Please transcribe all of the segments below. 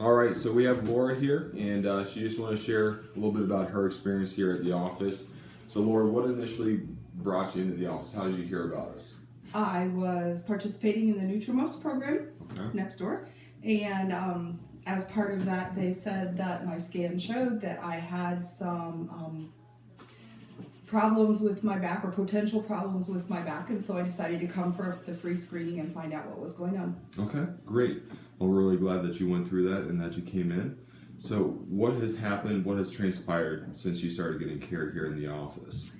All right, so we have Laura here, and she just want to share a little bit about her experience here at the office. So Laura, what initially brought you into the office? How did you hear about us? I was participating in the Nutrimost program next door, and as part of that, they said that my scan showed that I had some problems with my back, or potential problems with my back, and so I decided to come for the free screening and find out what was going on. Okay, great. Well, we're really glad that you went through that and that you came in. So what has happened, what has transpired since you started getting care here in the office?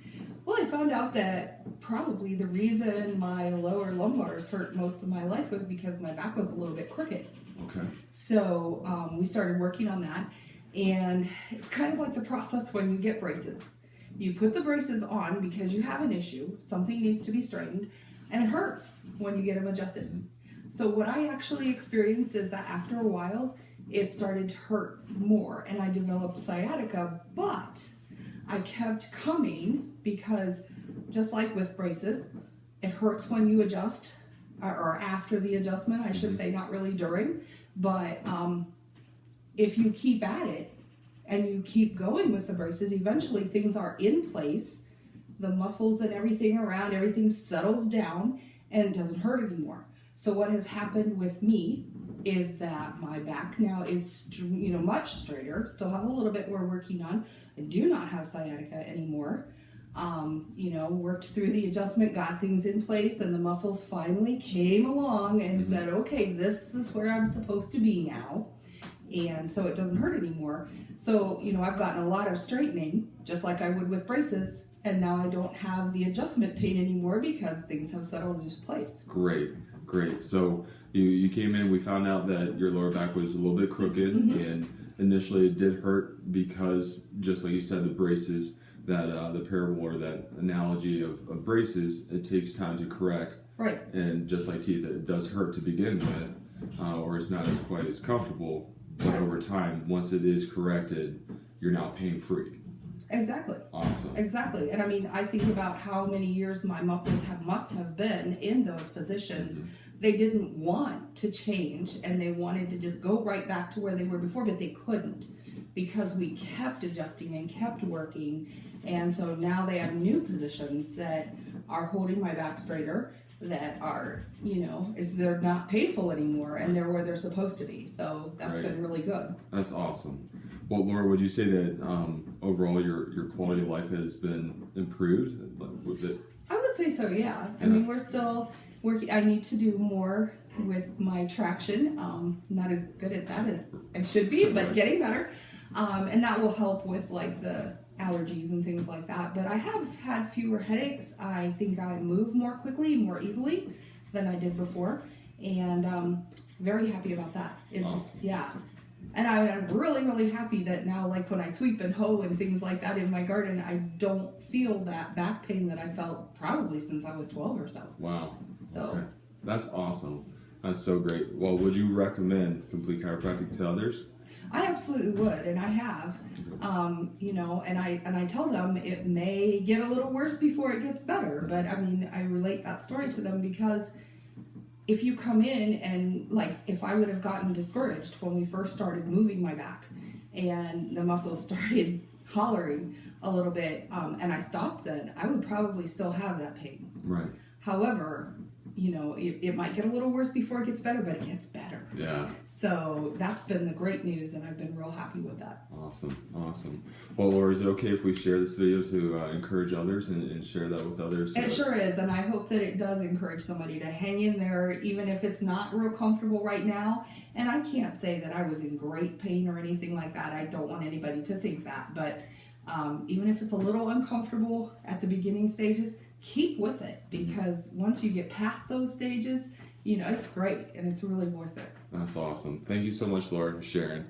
Well, I found out that probably the reason my lower lumbars hurt most of my life was because my back was a little bit crooked. Okay. So we started working on that, and it's kind of like the process when you get braces. You put the braces on because you have an issue, something needs to be straightened, and it hurts when you get them adjusted. So what I actually experienced is that after a while, it started to hurt more, and I developed sciatica, but I kept coming because just like with braces, it hurts when you adjust, or after the adjustment, I should say, not really during, but if you keep at it and you keep going with the braces, eventually things are in place, the muscles and everything around, everything settles down and it doesn't hurt anymore. So what has happened with me is that my back now is, much straighter. Still have a little bit we're working on. I do not have sciatica anymore. Worked through the adjustment, got things in place, and the muscles finally came along and said, okay, this is where I'm supposed to be now. And so it doesn't hurt anymore. So, I've gotten a lot of straightening, just like I would with braces, and now I don't have the adjustment pain anymore because things have settled into place. Great. So you came in, we found out that your lower back was a little bit crooked, and initially it did hurt because, just like you said, the braces, that the parable, or that analogy of braces, it takes time to correct. Right. And just like teeth, it does hurt to begin with, or it's not quite as comfortable, but over time, once it is corrected, you're now pain-free. Exactly. Awesome. Exactly. And I think about how many years my muscles must have been in those positions. They didn't want to change, and they wanted to just go right back to where they were before, but they couldn't because we kept adjusting and kept working. And so now they have new positions that are holding my back straighter, that are, they're not painful anymore, and they're where they're supposed to be. So that's been really good. That's awesome. Well, Laura, would you say that overall your quality of life has been improved with it? I would say so, yeah. I mean, we're still working. I need to do more with my traction. Not as good at that as I should be, but getting better. And that will help with like the allergies and things like that. But I have had fewer headaches. I think I move more quickly, more easily than I did before. And very happy about that. And I'm really, really happy that now, like when I sweep and hoe and things like that in my garden, I don't feel that back pain that I felt probably since I was 12 or so. Wow. So okay. That's awesome. That's so great. Well, would you recommend Complete Chiropractic to others? I absolutely would, and I have. And I tell them it may get a little worse before it gets better, but I relate that story to them because if you come in and, like, if I would have gotten discouraged when we first started moving my back and the muscles started hollering a little bit, and I stopped then, I would probably still have that pain. Right. However, it might get a little worse before it gets better, but it gets better. Yeah. So that's been the great news, and I've been real happy with that. Awesome. Well, Laura, is it okay if we share this video to encourage others and share that with others? It sure is, and I hope that it does encourage somebody to hang in there, even if it's not real comfortable right now. And I can't say that I was in great pain or anything like that. I don't want anybody to think that, but even if it's a little uncomfortable at the beginning stages, keep with it, because once you get past those stages, it's great and it's really worth it. That's awesome. Thank you so much, Laura, for sharing.